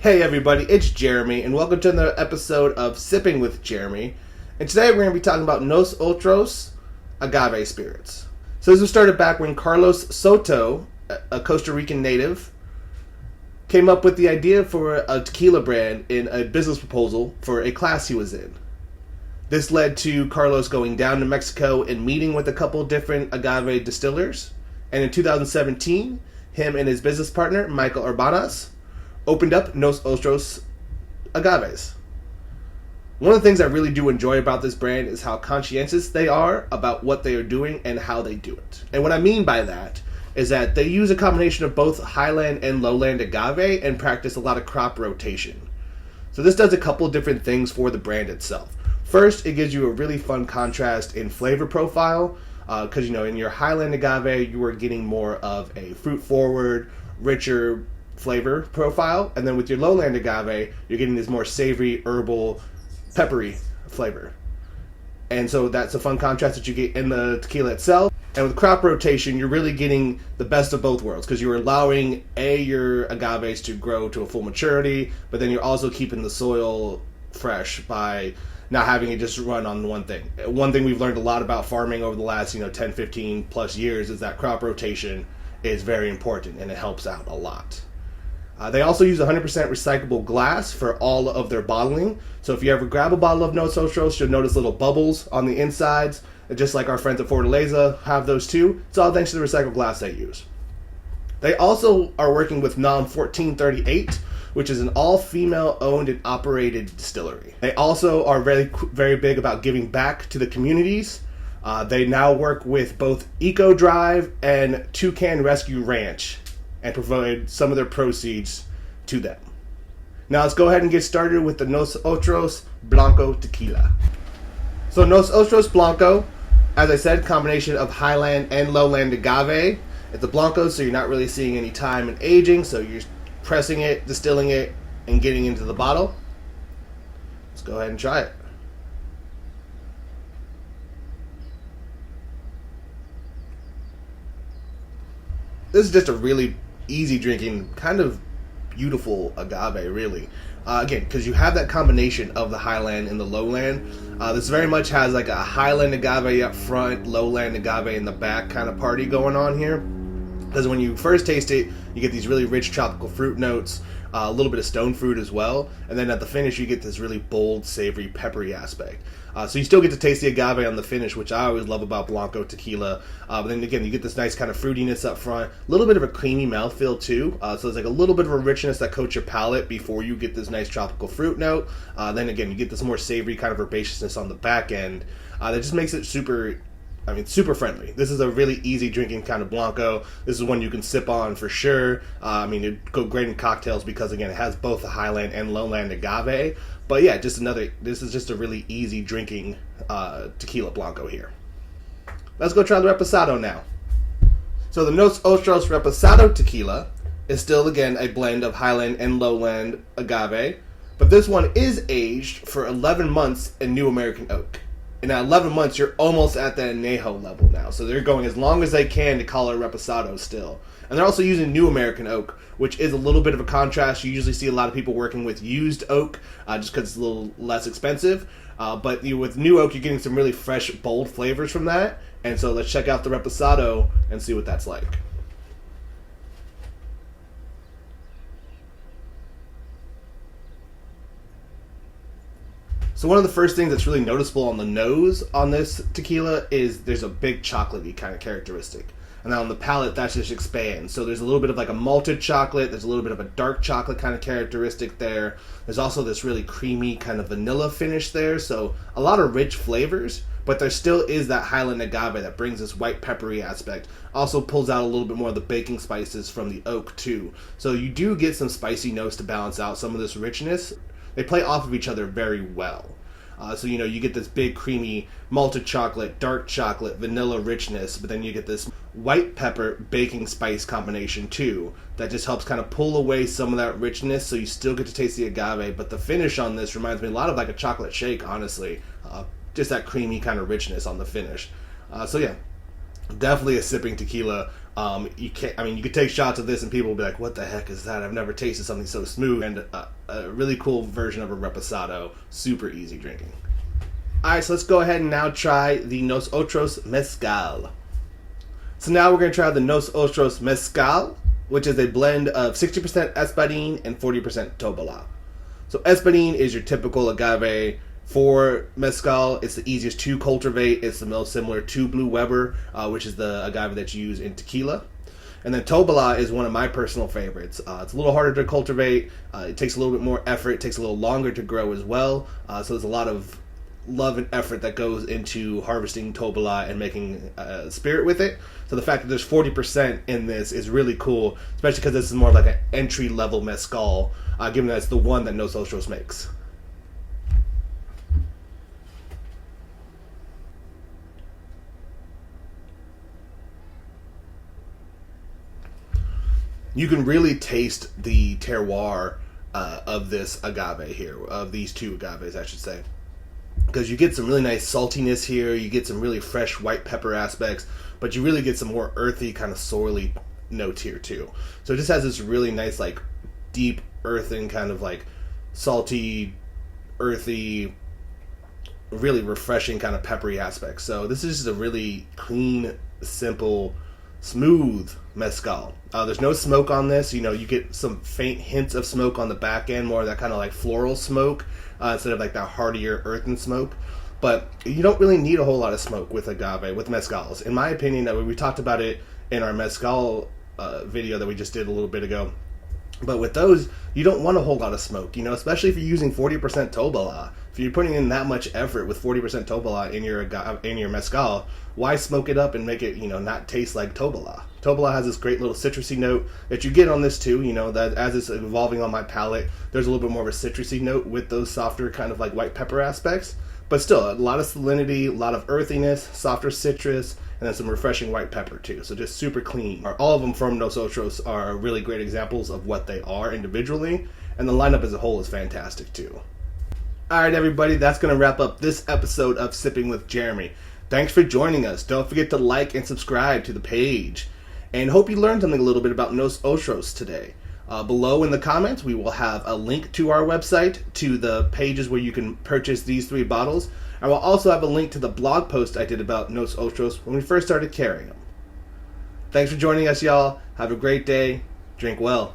Hey everybody, it's Jeremy, and welcome to another episode of Sipping with Jeremy. And today we're going to be talking about Nosotros Agave spirits. So this was started back when Carlos Soto, a Costa Rican native, came up with the idea for a tequila brand in a business proposal for a class he was in. This led to Carlos going down to Mexico and meeting with a couple different agave distillers. And in 2017, him and his business partner, Michael Urbanas, opened up Nosotros Agaves. One of the things I really do enjoy about this brand is how conscientious they are about what they are doing and how they do it. And what I mean by that is that they use a combination of both highland and lowland agave and practice a lot of crop rotation. So this does a couple different things for the brand itself. First, it gives you a really fun contrast in flavor profile because, in your highland agave, you are getting more of a fruit-forward, richer flavor profile, and then with your lowland agave, you're getting this more savory, herbal, peppery flavor. And so that's a fun contrast that you get in the tequila itself. And with crop rotation, you're really getting the best of both worlds because you're allowing your agaves to grow to a full maturity, but then you're also keeping the soil fresh by not having it just run on one thing. One thing we've learned a lot about farming over the last 10, 15 plus years is that crop rotation is very important and it helps out a lot. They also use 100% recyclable glass for all of their bottling. So if you ever grab a bottle of Nosotros, you'll notice little bubbles on the insides. Just like our friends at Fortaleza have those too. It's all thanks to the recycled glass they use. They also are working with NOM 1438, which is an all-female owned and operated distillery. They also are very, very big about giving back to the communities. They now work with both Eco Drive and Toucan Rescue Ranch and provide some of their proceeds to them. Now let's go ahead and get started with the Nosotros Blanco Tequila. So Nosotros Blanco, as I said, combination of highland and lowland agave. It's a Blanco, so you're not really seeing any time in aging, so you're pressing it, distilling it, and getting into the bottle. Let's go ahead and try it. This is just a really easy drinking, kind of beautiful agave, really. Again, because you have that combination of the highland and the lowland. This very much has like a highland agave up front, lowland agave in the back kind of party going on here. Because when you first taste it, you get these really rich tropical fruit notes, a little bit of stone fruit as well, and then at the finish you get this really bold, savory, peppery aspect. So you still get to taste the agave on the finish, which I always love about Blanco tequila. But then again, you get this nice kind of fruitiness up front, a little bit of a creamy mouthfeel too. So there's like a little bit of a richness that coats your palate before you get this nice tropical fruit note. Then again, you get this more savory kind of herbaceousness on the back end. That just makes it super friendly. This is a really easy drinking kind of Blanco. This is one you can sip on for sure. It'd go great in cocktails because, again, it has both the highland and lowland agave. But yeah, this is just a really easy drinking tequila Blanco here. Let's go try the Reposado now. So the Nosotros Reposado tequila is still, again, a blend of highland and lowland agave. But this one is aged for 11 months in New American oak. And at 11 months, you're almost at that añejo level now. So they're going as long as they can to call it Reposado still. And they're also using New American oak, which is a little bit of a contrast. You usually see a lot of people working with used oak just because it's a little less expensive. But with new oak, you're getting some really fresh, bold flavors from that. And so let's check out the Reposado and see what that's like. So one of the first things that's really noticeable on the nose on this tequila is there's a big chocolatey kind of characteristic. And then on the palate, that just expands. So there's a little bit of like a malted chocolate. There's a little bit of a dark chocolate kind of characteristic there. There's also this really creamy kind of vanilla finish there. So a lot of rich flavors, but there still is that highland agave that brings this white peppery aspect. Also pulls out a little bit more of the baking spices from the oak too. So you do get some spicy notes to balance out some of this richness. They play off of each other very well. So you get this big creamy malted chocolate, dark chocolate, vanilla richness, but then you get this white pepper baking spice combination too that just helps kind of pull away some of that richness, so you still get to taste the agave, but the finish on this reminds me a lot of like a chocolate shake, honestly. Just that creamy kind of richness on the finish. So yeah, definitely a sipping tequila You can't. I mean, you could take shots of this and people will be like, "What the heck is that? I've never tasted something so smooth." And a really cool version of a reposado, super easy drinking. All right, so let's go ahead and now try the Nosotros Mezcal. So now we're going to try the Nosotros Mezcal, which is a blend of 60% Espadín and 40% Tobola. So Espadín is your typical agave for mezcal. It's the easiest to cultivate. It's the most similar to Blue Weber, which is the agave that you use in tequila. And then Tobola is one of my personal favorites. It's a little harder to cultivate. It takes a little bit more effort. It takes a little longer to grow as well. So there's a lot of love and effort that goes into harvesting Tobola and making spirit with it. So the fact that there's 40% in this is really cool, especially because this is more like an entry-level mezcal, given that it's the one that Nosotros makes. You can really taste the terroir of this agave here, of these two agaves, I should say. Because you get some really nice saltiness here, you get some really fresh white pepper aspects, but you really get some more earthy, kind of sorely notes here too. So it just has this really nice, like, deep, earthen, kind of like salty, earthy, really refreshing kind of peppery aspect. So this is just a really clean, simple, smooth mezcal. There's no smoke on this. You get some faint hints of smoke on the back end, more of that kind of like floral smoke instead of like that heartier earthen smoke. But you don't really need a whole lot of smoke with agave, with mezcals. In my opinion, we talked about it in our mezcal video that we just did a little bit ago. But with those, you don't want a whole lot of smoke, especially if you're using 40% Tobola. If you're putting in that much effort with 40% Tobola in your mezcal, why smoke it up and make it, not taste like Tobola? Tobola has this great little citrusy note that you get on this too, that as it's evolving on my palate, there's a little bit more of a citrusy note with those softer kind of like white pepper aspects. But still, a lot of salinity, a lot of earthiness, softer citrus, and then some refreshing white pepper too. So just super clean. All of them from Nosotros are really great examples of what they are individually, and the lineup as a whole is fantastic too. Alright everybody, that's going to wrap up this episode of Sipping with Jeremy. Thanks for joining us. Don't forget to like and subscribe to the page. And hope you learned something a little bit about Nosotros today. Below in the comments, we will have a link to our website, to the pages where you can purchase these 3 bottles. And we'll also have a link to the blog post I did about Nosotros when we first started carrying them. Thanks for joining us, y'all. Have a great day. Drink well.